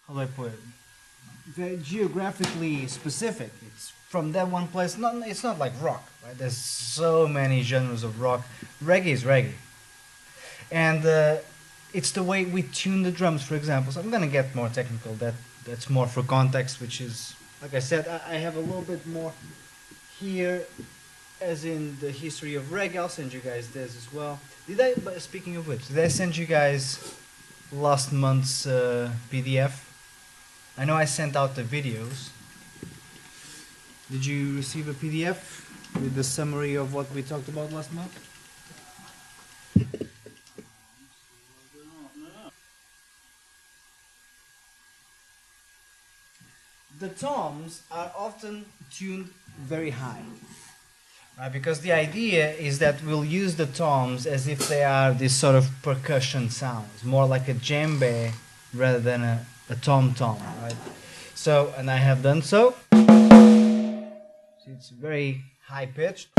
how do I put it? Very geographically specific. It's from that one place. It's not like rock, right? There's so many genres of rock. Reggae is reggae, and it's the way we tune the drums, for example. So I'm gonna get more technical. That's more for context, which is, like I said, I have a little bit more here, as in the history of reggae. I'll send you guys this as well. But speaking of which, did I send you guys last month's PDF? I know I sent out the videos. Did you receive a PDF with the summary of what we talked about last month? The toms are often tuned very high, right? Because the idea is that we'll use the toms as if they are this sort of percussion sounds, more like a djembe rather than a tom-tom, right? So, and I have done so. See, it's very high-pitched.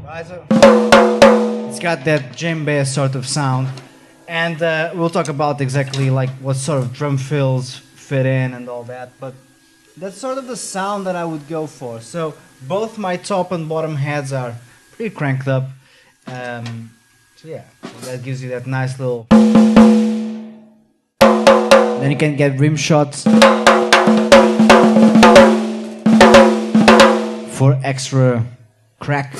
Right, so it's got that djembe sort of sound, and we'll talk about exactly like what sort of drum fills fit in and all that, but that's sort of the sound that I would go for. So both my top and bottom heads are pretty cranked up. So yeah, that gives you that nice little... Then you can get rim shots for extra crack.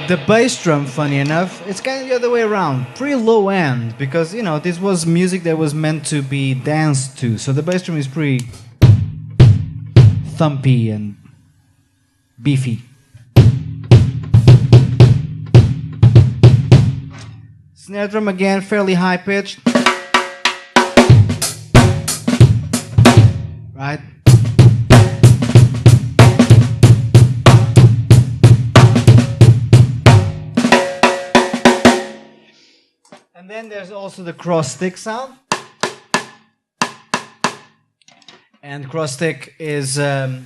The bass drum, funny enough, it's kind of the other way around, pretty low end, because, you know, this was music that was meant to be danced to, so the bass drum is pretty thumpy and beefy. Snare drum again, fairly high pitched. Right? And then there's also the cross stick sound. And cross stick is a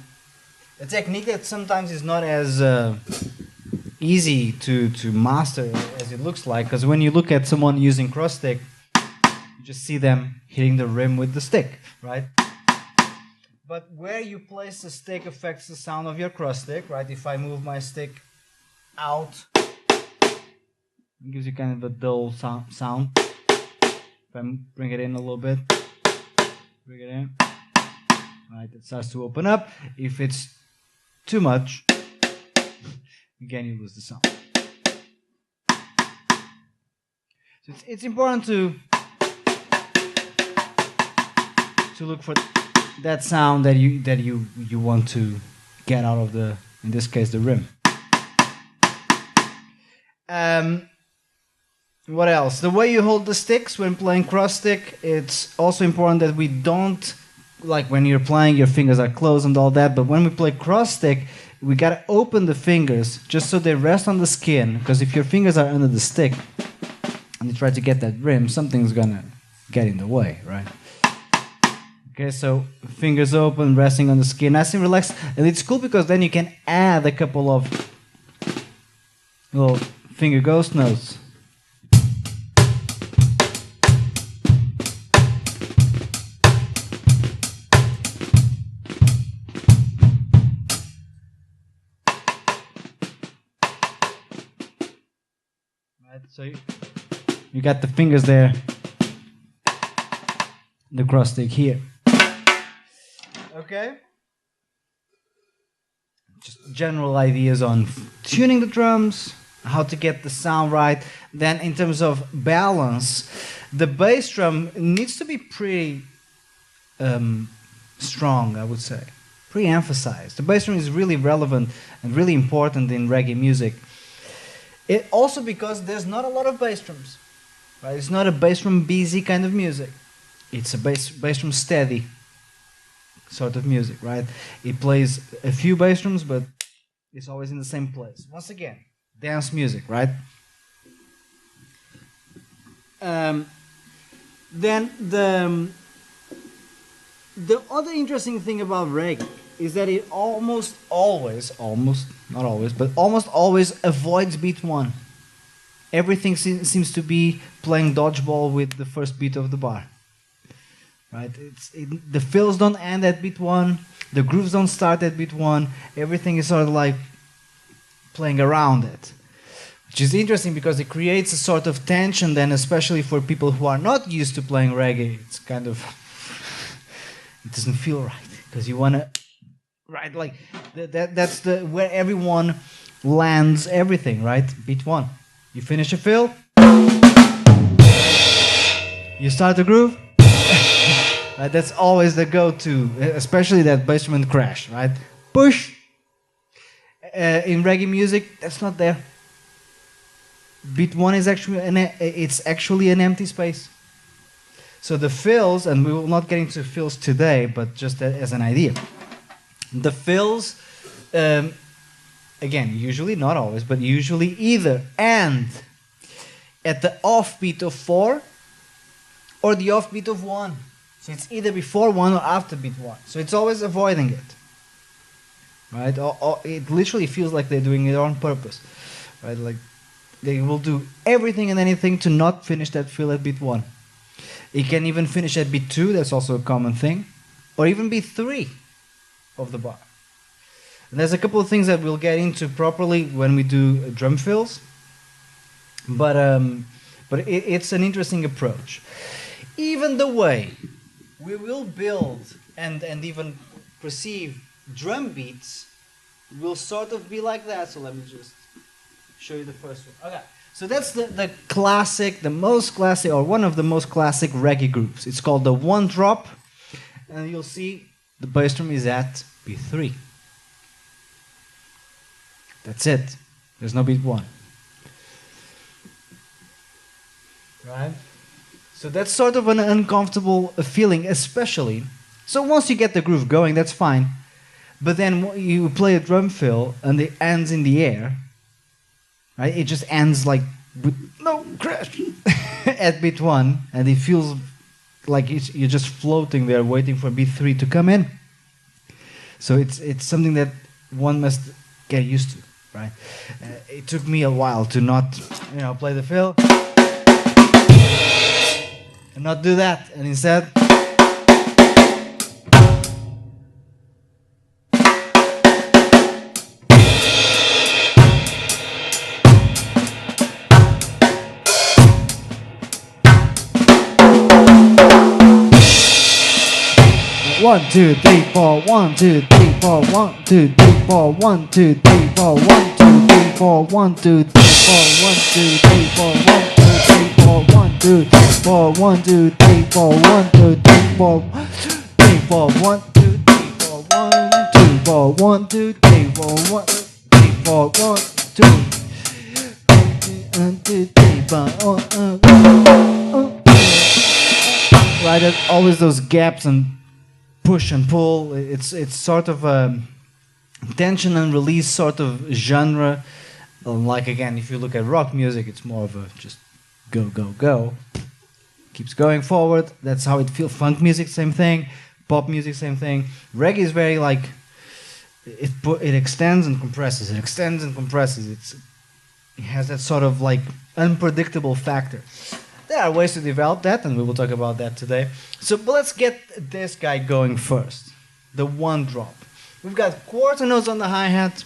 technique that sometimes is not as easy to master as it looks like, because when you look at someone using cross stick, you just see them hitting the rim with the stick, right? But where you place the stick affects the sound of your cross stick, right? If I move my stick out, it gives you kind of a dull sound. If I bring it in a little bit, bring it in, right, it starts to open up. If it's too much, again you lose the sound. So it's important to look for that sound that you want to get out of the, in this case, the rim. What else? The way you hold the sticks when playing cross stick, it's also important that we don't, like when you're playing, your fingers are closed and all that, but when we play cross stick, we gotta open the fingers just so they rest on the skin, because if your fingers are under the stick and you try to get that rim, something's gonna get in the way, right? Okay, so fingers open, resting on the skin, nice and relaxed, and it's cool because then you can add a couple of little finger ghost notes. So you got the fingers there, the cross stick here. Okay. Just general ideas on tuning the drums, how to get the sound right. Then in terms of balance, the bass drum needs to be pretty strong, I would say. Pretty emphasized. The bass drum is really relevant and really important in reggae music. It also because there's not a lot of bass drums, right? It's not a bass drum busy kind of music. It's a bass drum steady sort of music, right? It plays a few bass drums, but it's always in the same place. Once again, dance music, right? Then The other interesting thing about reggae is that it almost always, not always, but almost always avoids beat one. Everything seems to be playing dodgeball with the first beat of the bar. Right? The fills don't end at beat one, the grooves don't start at beat one, everything is sort of like playing around it. Which is interesting because it creates a sort of tension then, especially for people who are not used to playing reggae. It's kind of, it doesn't feel right. Because you want to, right, like, that's where everyone lands everything, right? Beat one. You finish a fill, you start the groove, right? That's always the go-to, especially that bass drum crash, right? Push. In reggae music, that's not there. Beat one is actually an empty space. So the fills, and we will not get into fills today, but just as an idea, the fills, again, usually, not always, but usually either end at the offbeat of 4 or the offbeat of 1. So it's either before 1 or after beat 1. So it's always avoiding it. Right? It literally feels like they're doing it on purpose. Right? Like they will do everything and anything to not finish that fill at beat 1. It can even finish at beat 2, that's also a common thing. Or even beat 3 of the bar. And there's a couple of things that we'll get into properly when we do drum fills. But it's an interesting approach. Even the way we will build and even perceive drum beats will sort of be like that. So let me just show you the first one. Okay, so that's the classic, the most classic, or one of the most classic reggae groups. It's called the one drop, and you'll see the bass drum is at beat 3. That's it. There's no beat 1. Right? So that's sort of an uncomfortable feeling, especially. So once you get the groove going, that's fine. But then you play a drum fill and it ends in the air. Right? It just ends like with no crash at beat 1, and it feels like you're just floating there waiting for beat 3 to come in. So it's something that one must get used to, right? It took me a while to not, play the fill and not do that, and instead one, two, three, four, 1, 2, 3, 4, 1, 2, 3, 4, 1, 2, 3, 4, 1, 2, 3, 4, 1, 2, 3, 4, 1, 2, 3, 4, 1, 2, 3, 4, 1, 2, 3, 4, 1, 2, 3, 4, 1, 2, 3, 4, 1, 2, 3, 4, 1, 2, 4, 1, 2, 3, 4, 1, 2. Right, there's always those gaps and push and pull. It's sort of a tension and release sort of genre. Like again, if you look at rock music, it's more of a just go, go, go. Keeps going forward. That's how it feels. Funk music, same thing. Pop music, same thing. Reggae is very like it extends and compresses. It extends and compresses. It has that sort of like unpredictable factor. There are ways to develop that, and we will talk about that today. But let's get this guy going first. The one drop. We've got quarter notes on the hi-hat.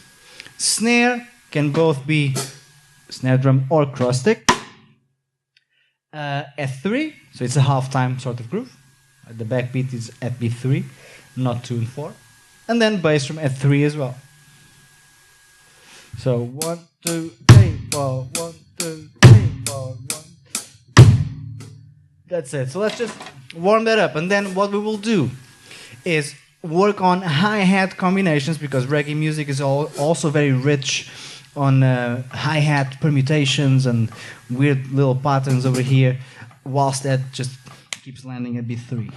Snare can both be snare drum or cross stick. At 3, so it's a half-time sort of groove. The backbeat is at beat 3, not 2 and 4. And then bass drum at 3 as well. So 1, 2, 3, 4, 1, 2, 3, 4, 1. That's it. So let's just warm that up. And then what we will do is work on hi-hat combinations, because reggae music is also very rich on hi-hat permutations and weird little patterns over here, whilst that just keeps landing at beat 3.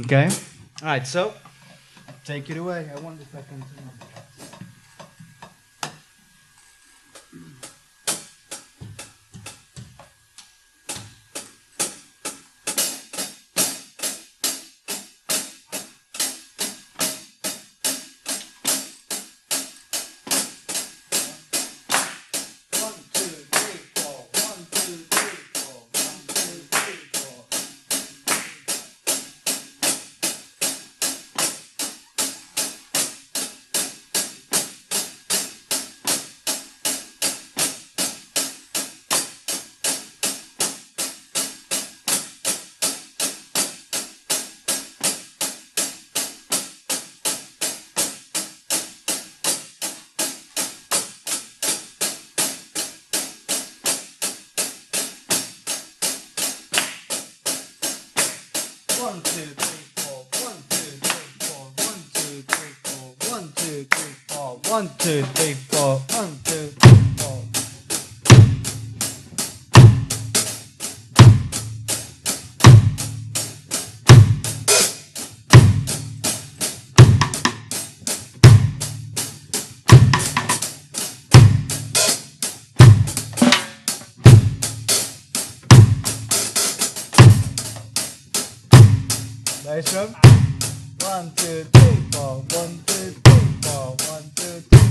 Okay? All right, so take it away. I wonder if I can turn on. 1, 2, 3, 4. 1, 2, 3, 4. 1, 2, 3, 4. 1, 2, 3, 4. 1, 2, 3, 4. 1, 2, 3, 4. Bass drum. 1, 2, 3, 4. 1, 2, 3, 4. 1, 2, 3,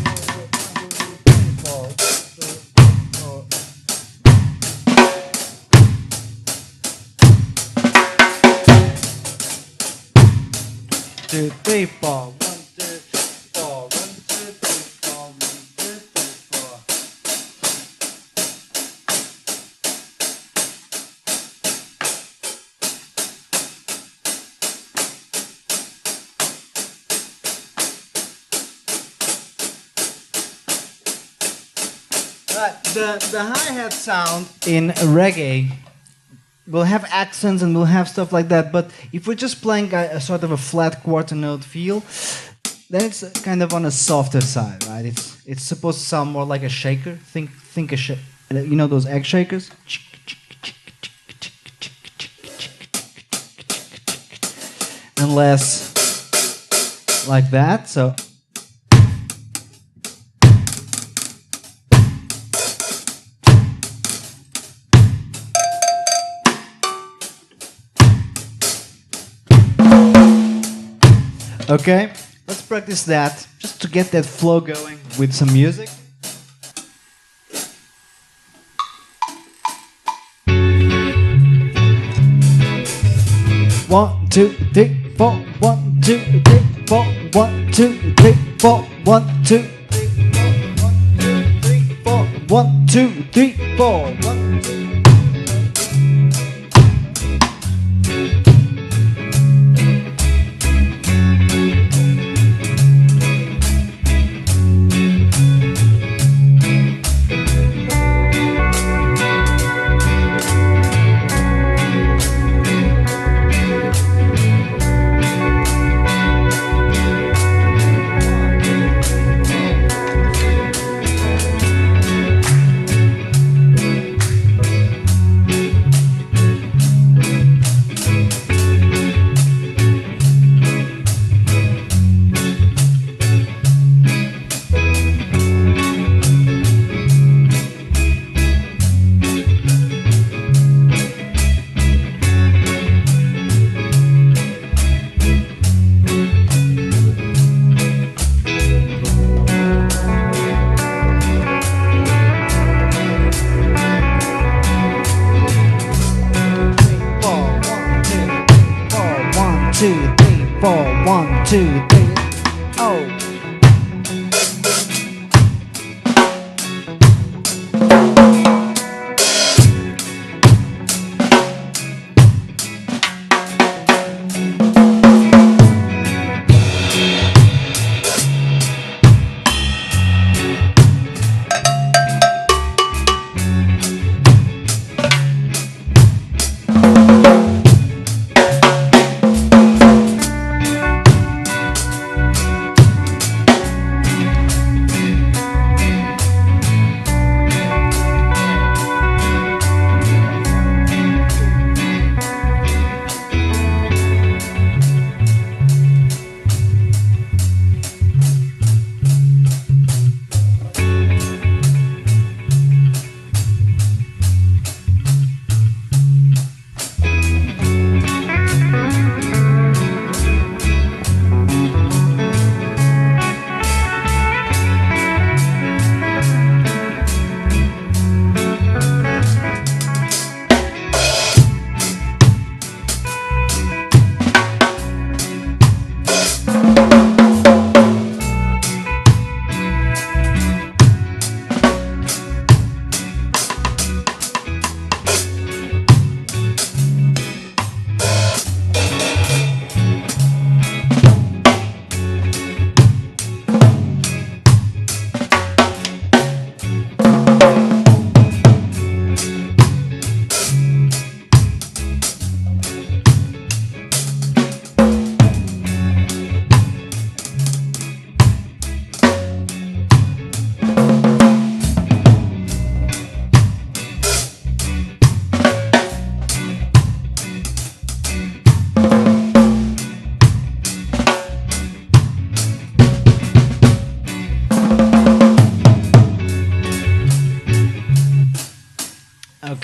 4. 1, 2, 3, 4. 2, 3, 4. 1, 2, 4. 1, 2, 3, 4. 1, 2, 3, 4. The hi-hat sound in reggae will have accents and will have stuff like that, but if we're just playing a sort of a flat quarter note feel, then it's kind of on a softer side, right? It's supposed to sound more like a shaker. Think you know those egg shakers? And less like that. So okay, let's practice that just to get that flow going with some music. One, two, three, four. 1, 2, 3, 4. 1, 2, 3, 4. 1, 2, 3, 4. 1, 2, 3, 4. 1, 2, 3, 4.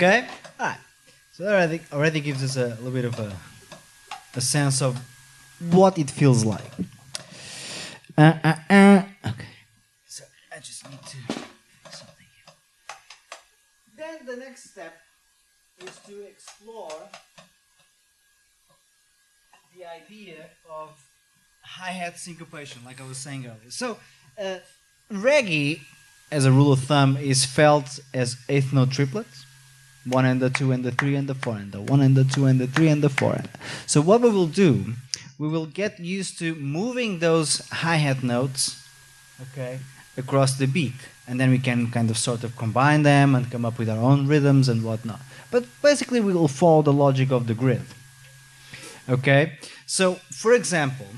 Okay? Alright. So that already gives us a little bit of a sense of what it feels like. Okay. So I just need to fix something here. Then the next step is to explore the idea of hi-hat syncopation, like I was saying earlier. So, reggae, as a rule of thumb, is felt as eighth note triplets. 1 and the 2 and the 3 and the 4 and the 1 and the 2 and the 3 and the 4. So what we will do, we will get used to moving those hi-hat notes, okay, across the beat. And then we can kind of sort of combine them and come up with our own rhythms and whatnot. But basically we will follow the logic of the grid. Okay? So, for example,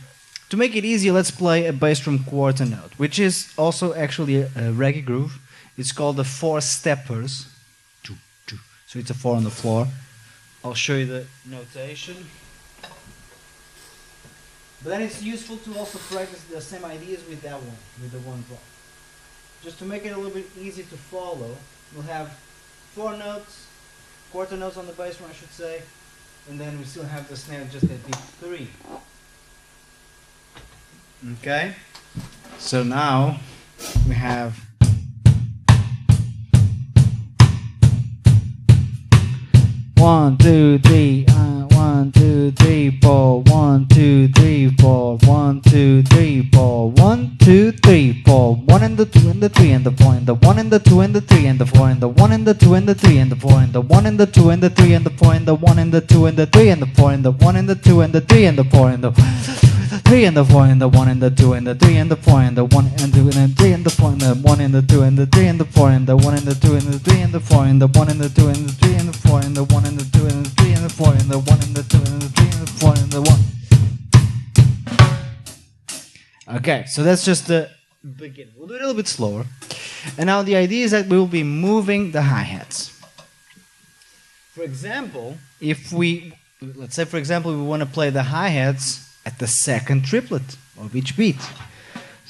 to make it easier, let's play a bass drum quarter note, which is also actually a reggae groove. It's called the 4 steppers. So it's a 4 on the floor. I'll show you the notation. But then it's useful to also practice the same ideas with that one, with the 1 drop. Just to make it a little bit easy to follow, we'll have 4 notes, quarter notes on the bass drum, I should say, and then we still have the snare just at beat 3. Okay? So now we have 1, 2, 3, 1, 2, 3, 4, 1, 2, 3, 4, 1, 2, 3, 4, 1, 2, 3, 4, 1 and the 2 and the 3 and the 4 and the 1 and the 2 and the 3 and the 4 and the 1 and the 2 and the 3 and the 4 and the 1 and the 2 and the 3 and the 4 and the 1 and the 2 and the 3 and the 4 and the 1 and the 2 and the 3 and the 4 and the 3 and the 4 and the 1 and the 2 and the 3 and the 4 and the 1 and 2 and the 3 and the 4 and the 1 and the 2 and the 3 and the 4 and the 1 and the 2 and the 3 and the 4 and the 1 and the 2 and the 3 and the 4 and the 1 and the 2 and the 3 and the 4 and the 1 and the 2 and the 3 and the 4 and the 1. Okay, so that's just the beginning. We'll do it a little bit slower. And now the idea is that we will be moving the hi-hats. For example, let's say for example we want to play the hi-hats at the second triplet of each beat.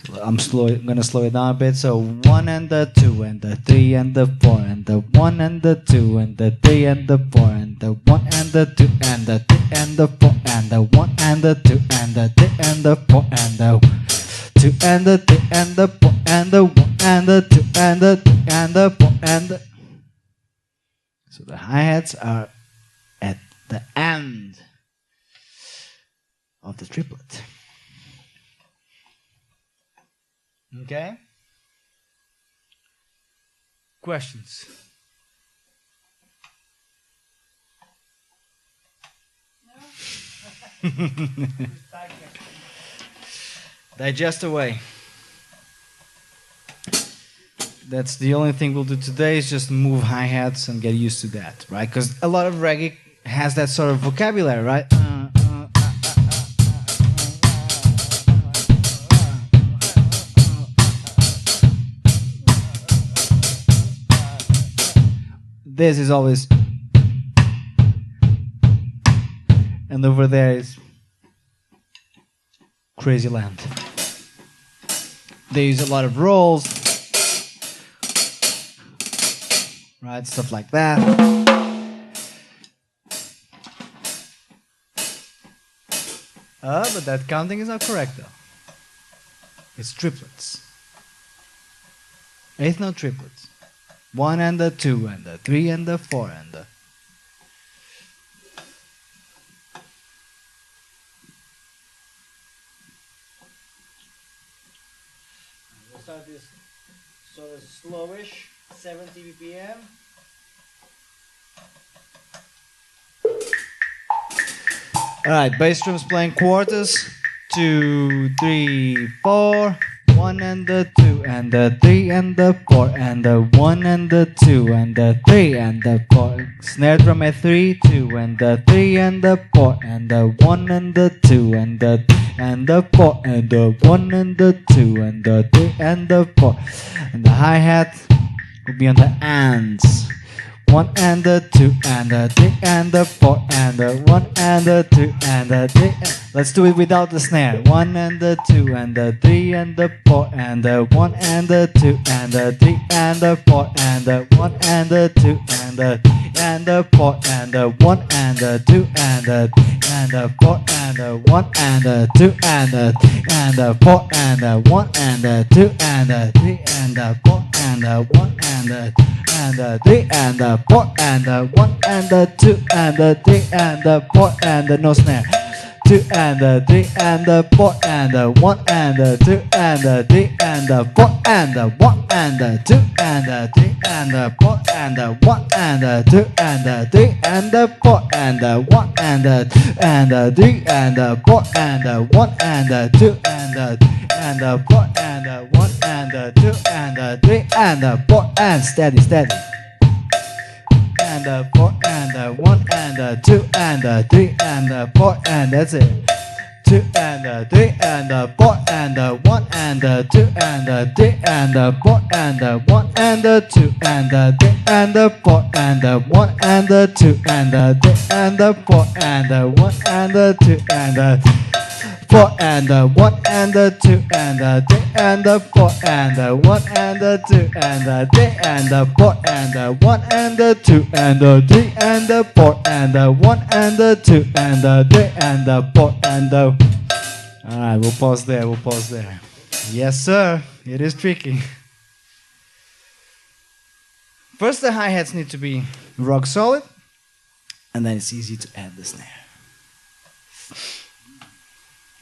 So I'm going to slow it down a bit. So 1 and the 2 and the 3 and the 4 and the 1 and the 2 and the 3 and the 4 and the 1 and the 2 and the 3 and the 4 and the 1 and the 2 and the 3 and the 4 and the 2 and the 3 and the 4 and the 1 and the 2 and the 3 and the 4 and the... So the hi-hats are at the end of the triplet. Okay? Questions? No? Digest away. That's the only thing we'll do today is just move hi-hats and get used to that, right? Because a lot of reggae has that sort of vocabulary, right? This is always, and over there is Crazy Land. They use a lot of rolls, right? Stuff like that. But that counting is not correct though. It's triplets. Eighth note triplets. 1 and the 2 and the 3 and the 4 and the... We'll start this sort of slowish, 70 BPM. Alright, bass drums playing quarters. 2, 3, 4. 1 and the 2 and the 3 and the 4 and the 1 and the 2 and the 3 and the 4. Snare drum at 3, 2 and the 3 and the 4 and the 1 and the 2 and the 4 and the 1 and the 2 and the 3 and the 4. And the hi-hat will be on the ends. 1 and the 2 and the 3 and the 4 and the 1 and the 2 and the 3. Let's do it without the snare. 1 and the 2 and the 3 and the 4 and the 1 and the 2 and the 3 and the 4 and the 1 and the 2 and the and the 4 and the 1 and the 2 and the 4 and the 1 and the 2 and the 4 and the 1 and the 2 and the 3 and the 4 and the 1 and the 3 and the 4 and the 1 and the 2 and the 3 and the 4 and the no snare. 2 and the 3 and the 4 and the 1 and the 2 and the 3 and the 4 and the 1 and the 2 and the 3 and the 4 and the 1 and the 2 and the 3 and the 4 and the 1 and the 3 and the 4 and the 1 and the 2 and the 4 and the 1 and the 2 and the 3 and the 4 and steady. And the 4 and the 1 and the 2 and the 3 and the 4 and that's it. 2 and the 3 and the 4 and the 1 and the 2 and the 3 and the 4 and the 1 and the 2 and the 3 and the 4 and the 1 and the 2 and the 3 and the 4 and the 1 and the 2 and the 4 and the 1 and the 2 and the 3 and the 4 and the 1 and the 2 and the 3 and the 4 and the 1 and the 2 and the 3 and the 4 and the 1 and the 2 and the 3 and the 4 and the. All right, we'll pause there. Yes, sir. It is tricky. First, the hi-hats need to be rock solid, and then it's easy to add the snare.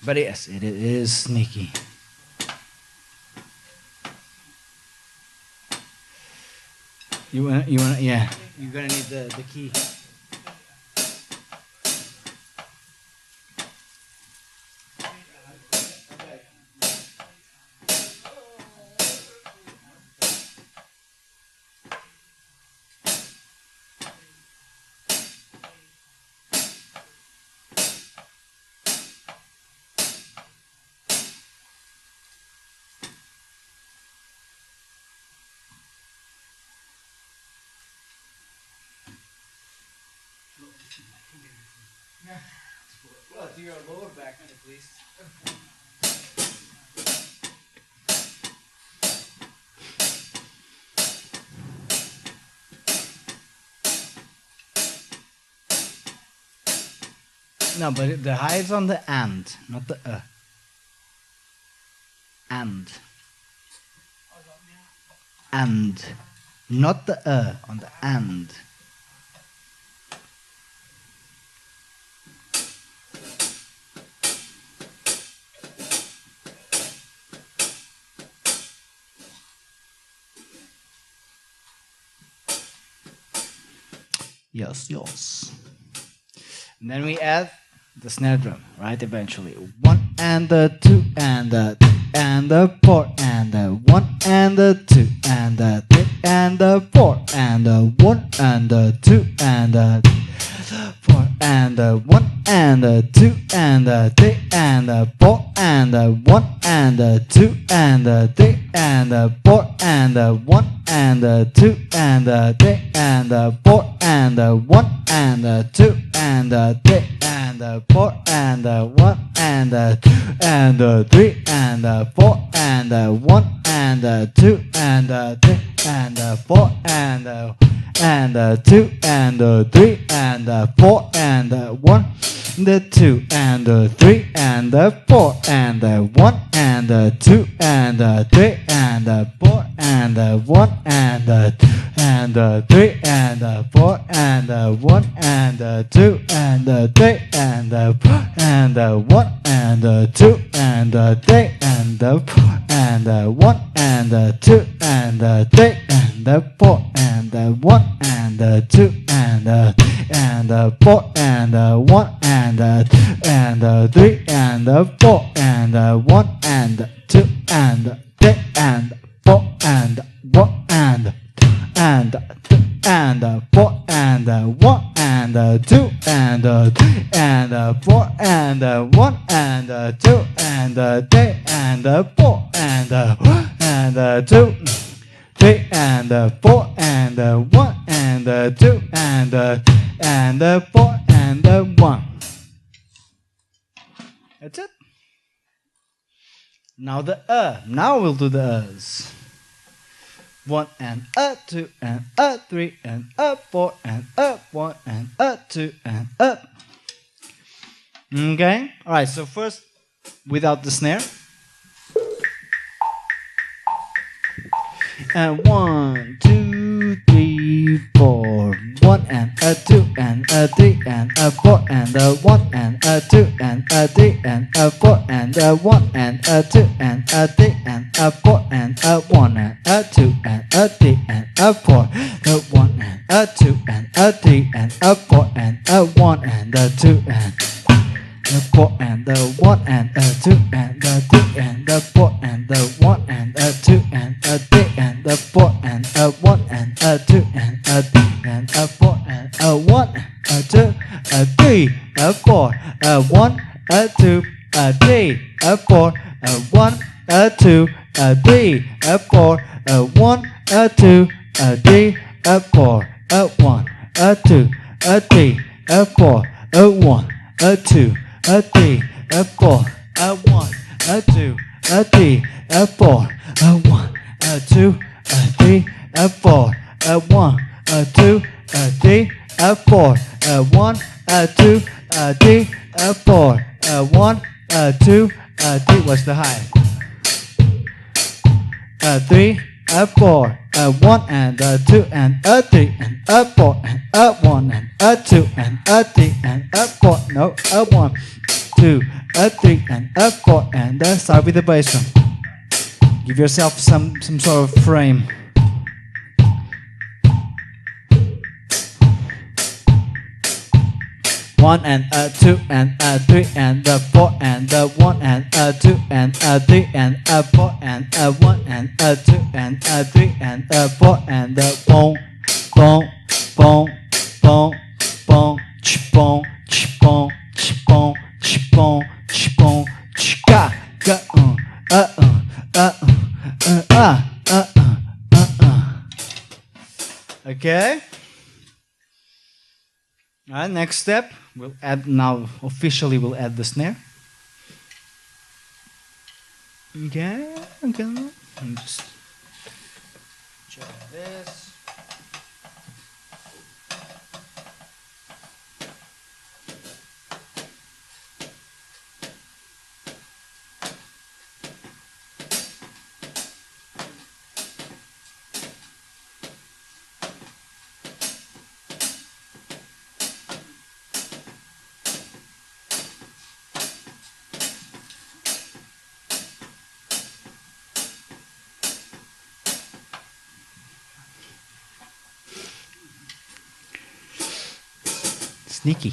But yes, it is sneaky. You wanna, yeah. You're gonna need the key. Well, do your lower back at least. No, but the high is on the and, not the and. And. Not the on the and. Yes. And then we add the snare drum, right? Eventually, 1 and the 2 and the 4 and the 1 and the 2 and the 3 and the 4 and the 1 and the 2 and the 4 and the 1 and the 2 and the 3 and the 4 and the 1 and the 2 and the 3 and the 4 and the 1 and the 2 and the 3 and the 4 and the 1 and the 2 and the 3 and the 4 and the 1 and the 2 and the 3 and the 4 and the 1 and the 2 and the 3 and the 4 and the 2 and the 3 and the 4 and the 1 the 2 and the 3 and the 4 and the 1 and the 2 and the 3 and the 4 and the 1 and the 2 and the 3 and the 4 and the 1 and the 2 and the 3 and the 4 and the 1 and the 2 and the 3 and the 4 and the 1 and the 2 and the 3 and the 4 and the 1 and the 2 and the 4 and the 1 and the 3 and the 4 and the 1 and the 2 and the 3 and the 4 and the 1 and the 4 and the 1 and the 2 and the 3 and the 4 and the 1 and the 2 and the 3 and the 4 and the 1 and the 2 3 and the 4 and the 1 and the 2 and the 4 and the 1. That's it. Now the Now we'll do the 1 and up, 2 and up, 3 and up, 4 and up, 1 and up, 2 and up. Okay? Alright, so first without the snare. And 1, 2, 3, 4. 1 and a 2 and a 3 and a 4 and a 1 and a 2 and a 3 and a 4 and a 1 and a 2 and a 3 and a 4 and a 1 and a 2 and a 3 and a 4 a 1 and a 2 and a 3 and a 4 and a 1 and a 2 and the 4 and the 1 and the 2 and the 3 and the 4 and the 1 and the 2 and the 3 and the 4 and the 1 and the 2 and the 3 and the 4 and the 1 and 2 and 3 and 4 and 1 and 2 and 3 and 4 and 1 and 2 and 3 and 4 and 1 and 2 and 3 and 4 and 1 and 2 and 3 and 4 and 1 and 2 a 3, a 4, a 1, a 2, a 3, a 4, a 1, a 2, a 3, a 4, a 1, a 2, a 3, a 4, a 1, a 2, a 3, a 4, a 1, a 2, a 3. What's the high? A 3, a 4, a 1 and a 2 and a 3 and a 4 and a 1 and a 2 and a 3 and a 4. No, a 1, 2, a 3 and a 4 and start with the bass drum. Give yourself some sort of frame. One and a 2 and a 3 and a 4 and a 1 and a 2 and a 3 and a 4 and a 1 and a 2 and a 3 and a 4 and a boom, boom, boom, boom, boom, boom, boom, boom, boom, boom, ga, ga, Okay. Alright, next step, we'll add now, officially we'll add the snare. Okay, okay. And just check this. Sneaky.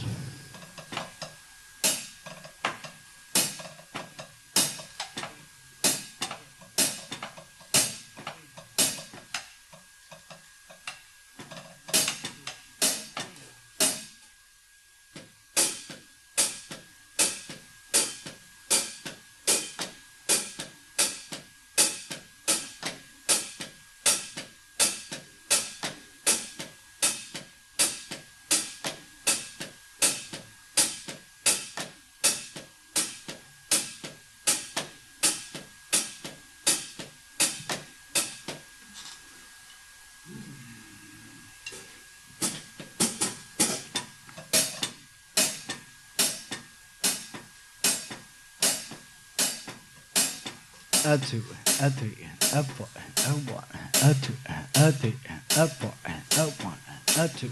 A 2, a 3, a 4, a 1, a 2, a 3, a 4, a 1, a 2,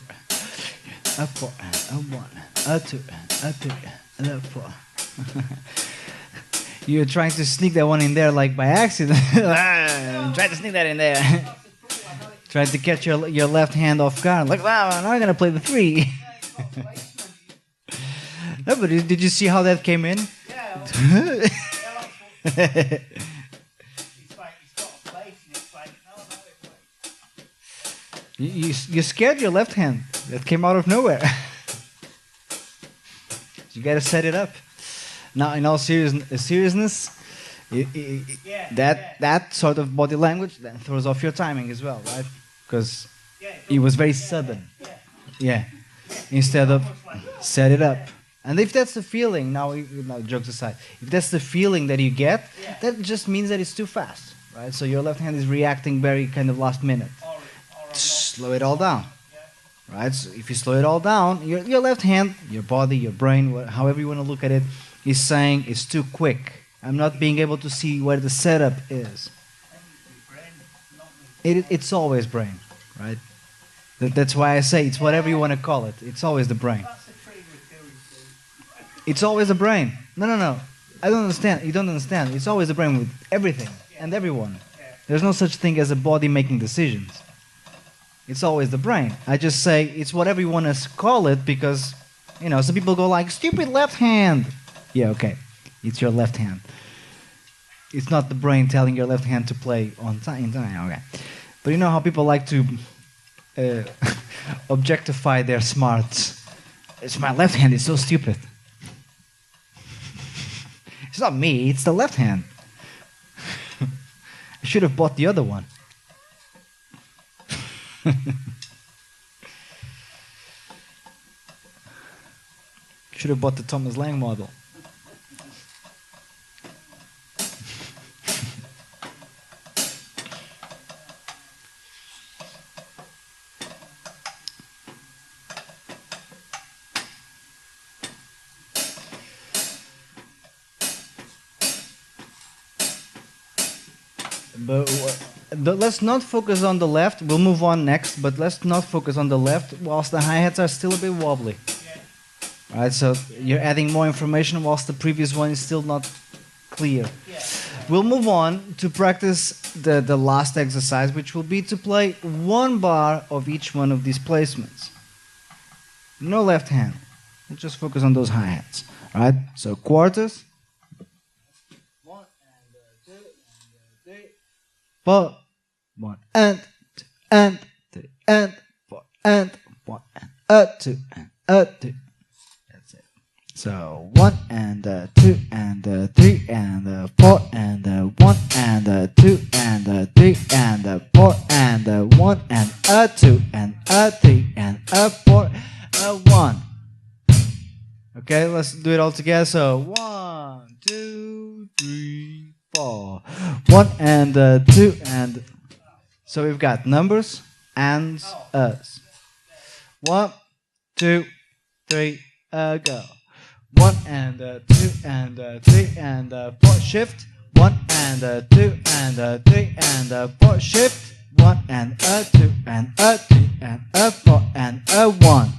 a 4, a 1, a 2, a 3, a 4. You're trying to sneak that one in there like by accident. Try to sneak that in there. Trying to catch your left hand off guard. Like, wow, now I'm going to play the 3. No, but did you see how that came in? Yeah. You scared your left hand. That came out of nowhere. You gotta set it up. Now, in all seriousness, that sort of body language that throws off your timing as well, right? Because it was very sudden. Yeah. Instead of set it up. And if that's the feeling, now jokes aside, if that's the feeling that you get, that just means that it's too fast, right? So your left hand is reacting very kind of last minute. Slow it all down, right? So if you slow it all down, your left hand, your body, your brain, however you want to look at it, is saying it's too quick. I'm not being able to see where the setup is. It's always brain, right? That's why I say it's whatever you want to call it. It's always the brain. It's always the brain. No. I don't understand. You don't understand. It's always the brain with everything and everyone. There's no such thing as a body making decisions. It's always the brain. I just say it's whatever you want to call it because, some people go like, stupid left hand. Yeah, okay. It's your left hand. It's not the brain telling your left hand to play on time. Okay. But you know how people like to objectify their smarts. It's my left hand. It's so stupid. It's not me. It's the left hand. I should have bought the other one. Should have bought the Thomas Lang model. But let's not focus on the left. We'll move on next, but let's not focus on the left whilst the hi-hats are still a bit wobbly. All right, so you're adding more information whilst the previous one is still not clear. We'll move on to practice the last exercise, which will be to play one bar of each one of these placements. No left hand. We'll just focus on those hi-hats. All right, so quarters. 1 and 2 and 3. 4, 1 and 2 and 3 and 4 and 1 and 2 and 3. That's it. So 1 and 2 and 3 and 4 and 1 and 2 and 3 and 4 and 1 and 2 and 3 and 4 1. Okay, let's do it all together. So 1, 2, 3, 4. 1 and 2 and. So we've got numbers, ands, us. 1, 2, 3, go. 1 and 2 and 3 and 4, shift. 1 and 2 and 3 and 4, shift. 1 and 2 and 3 and 4 and 1.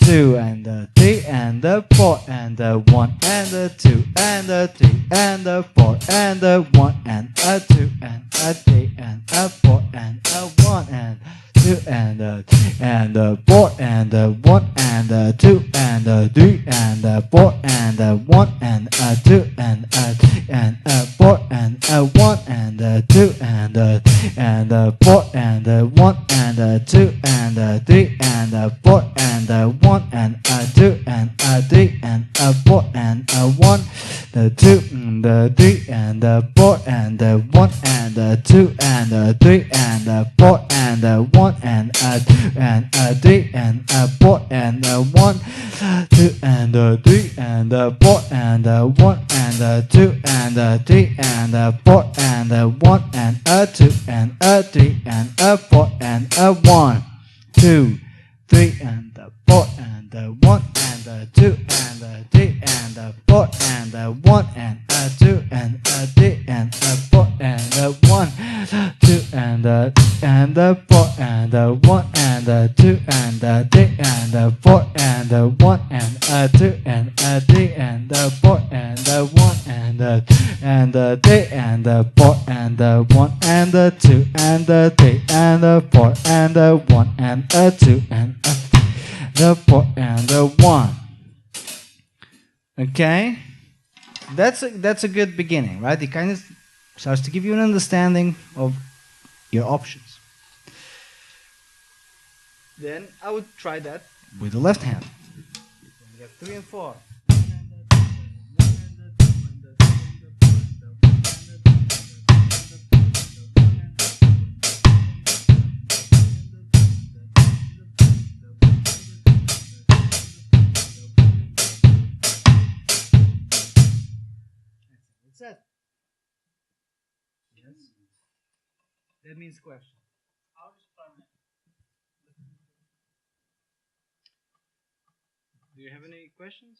2 and 3 and 4 and 1 and 2 and 3 and 4 and 1 and 2 and 3 and 4 and 1 and 2 and 4 and 1 and 2 and 3 and 4 and 1 and 2 and 3 and 4 and 1 and 2 and 4 and 1 and 2 and 3 and 4 and 1 and 2 and 3 and 4 and 1 the 2 and 3 and 4 and 1 and 2 and 3 and 4 and 1 and 2 and 3 and 4 and 1 2 and 3 and 4 and 1 and 2 and 3 and 4 and 1 and 2 and 3 and 4 and 1 2 3 and 4 and 1 and 2 and 3 and 4 and 1 and 2 and 3 and 4 and 1 2 and 4 and 1 and 2 and 3 and 4 and 1 and 2 and 3 and 4 and 1 and 3 and 4 and 1 and 2 and 3 and 4 and 1 and 2 and the 4 and the 1. Okay, that's a good beginning, right? It kind of starts to give you an understanding of your options. Then I would try that with the left hand. We have 3 and 4. Set. Yes. That means question. Do you have any questions?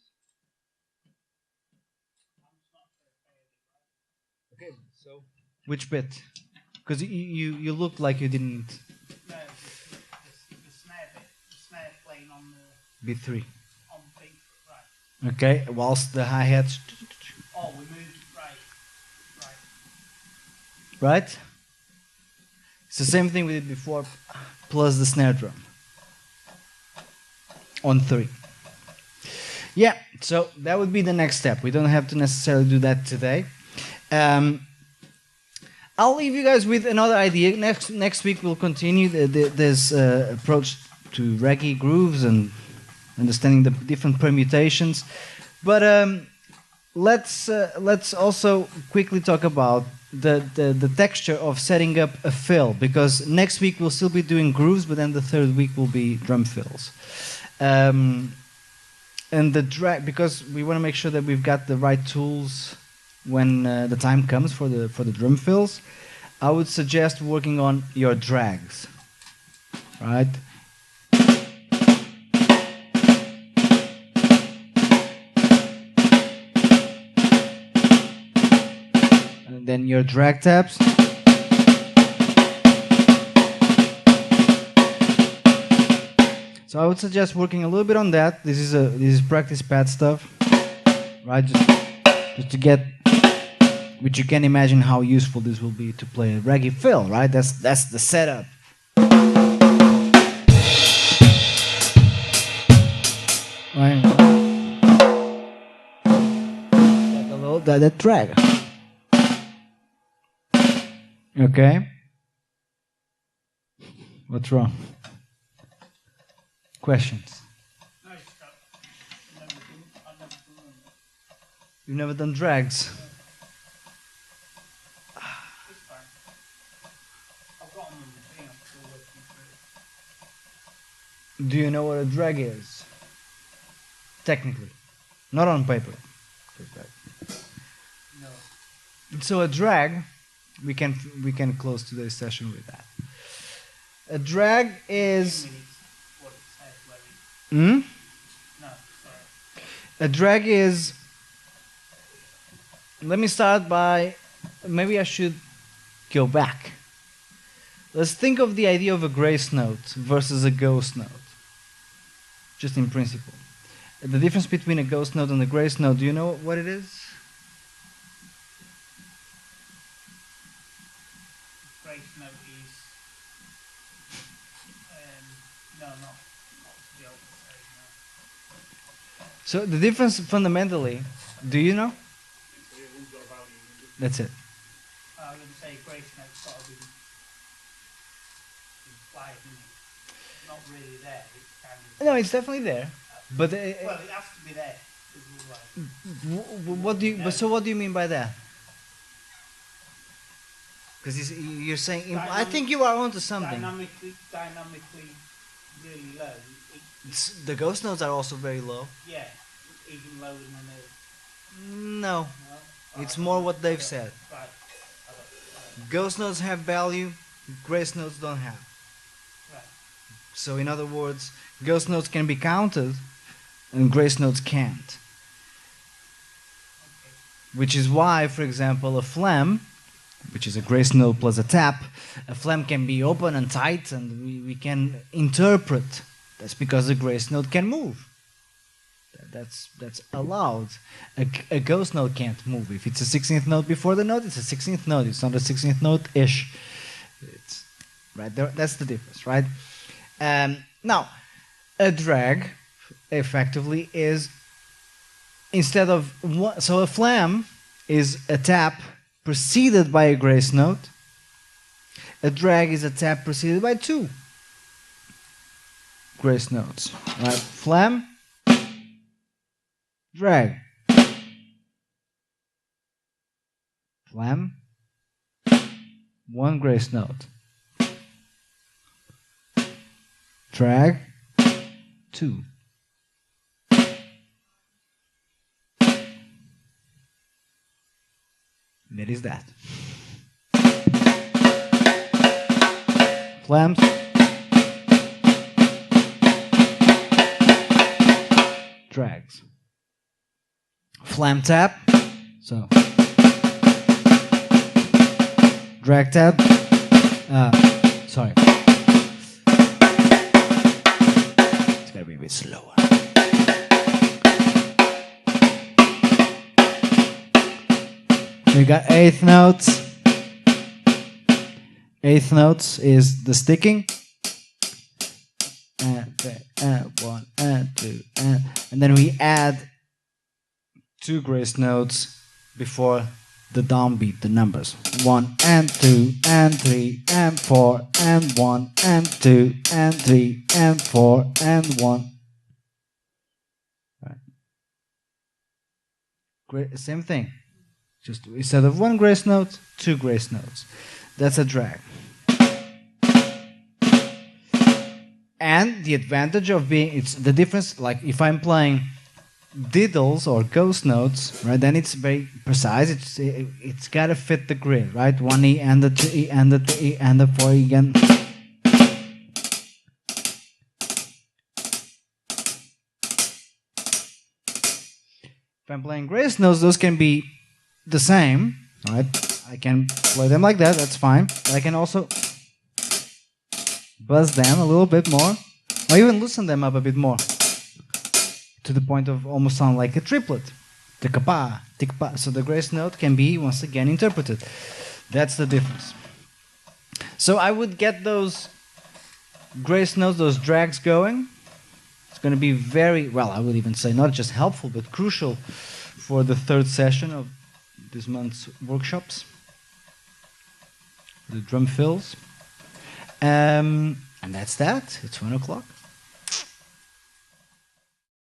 Okay, so which bit? Because you look like you didn't. No, the snare bit, the snare playing on the B3. on beat, right? Okay, whilst the hi hats. Oh, we moved right. Right. It's the same thing we did before, plus the snare drum. On 3. Yeah, so that would be the next step. We don't have to necessarily do that today. I'll leave you guys with another idea. Next week we'll continue this approach to reggae grooves and understanding the different permutations. But let's also quickly talk about the texture of setting up a fill, because next week we'll still be doing grooves, but then the third week will be drum fills. And the drag, because we want to make sure that we've got the right tools when the time comes for the drum fills. I would suggest working on your drags, right? And then your drag tabs. So I would suggest working a little bit on that. This is practice pad stuff, right? Just to get, which you can imagine how useful this will be to play a reggae fill, right? That's the setup. Right. Like a little that drag. Okay. What's wrong? Questions? No, stop. I've never done them. You've never done drags? It's fine. I've got them on the thing, I'm still working through. Do you know what a drag is? Technically. Not on paper. No. So a drag, we can close today's session with that. A drag is... What it says, where it... Hmm? No, sorry. A drag is... Let me start by... Maybe I should go back. Let's think of the idea of a grace note versus a ghost note. Just in principle. The difference between a ghost note and a grace note, do you know what it is? Grace note is... no, not to be able to say, no. So the difference fundamentally, do you know? That's it. I was going to say grace note's got to be implied, isn't it? Not really there, it's kind of... No, it's definitely there. But well, it has to be there. what do you? But so what do you mean by that? Because you're saying I think you are onto something. Dynamically really low. The ghost notes are also very low. Yeah, even lower than No, it's more what they've said. Right. Ghost notes have value, grace notes don't have. Right. So in other words, ghost notes can be counted, and grace notes can't. Okay. Which is why, for example, a flam, which is a grace note plus a tap, a flam can be open and tight, and we can interpret. That's because the grace note can move. That's allowed. A ghost note can't move. If it's a 16th note before the note, it's a 16th note. It's not a 16th note-ish. It's right there. That's the difference, right? Now, a drag effectively is instead of one, so a flam is a tap preceded by a grace note. A drag is a tap preceded by 2 grace notes. Right? Flam, drag. Flam, 1 grace note. Drag, 2. That is that. flams, drags, flam tap, so drag tap, sorry, it's gotta be a bit slower. We got eighth notes. Eighth notes is the sticking. And one, and two, and then we add two grace notes before the downbeat, the numbers. 1 and 2 and 3 and 4 and 1 and 2 and 3 and 4 and 1. Right. Great, same thing. Just instead of one grace note, two grace notes. That's a drag. And the advantage of being, it's the difference, like if I'm playing diddles or ghost notes, right, then it's very precise. It's got to fit the grid, right? 1 E and the 2 E and the 3 E and the 4 E again. If I'm playing grace notes, those can be the same, right? I can play them like that, that's fine. But I can also buzz them a little bit more, or even loosen them up a bit more, to the point of almost sound like a triplet. Tikapa, tikapa. So the grace note can be, once again, interpreted. That's the difference. So I would get those grace notes, those drags going. It's going to be very, well, I would even say not just helpful, but crucial for the third session of this month's workshops, the drum fills. And that's that. It's 1 o'clock.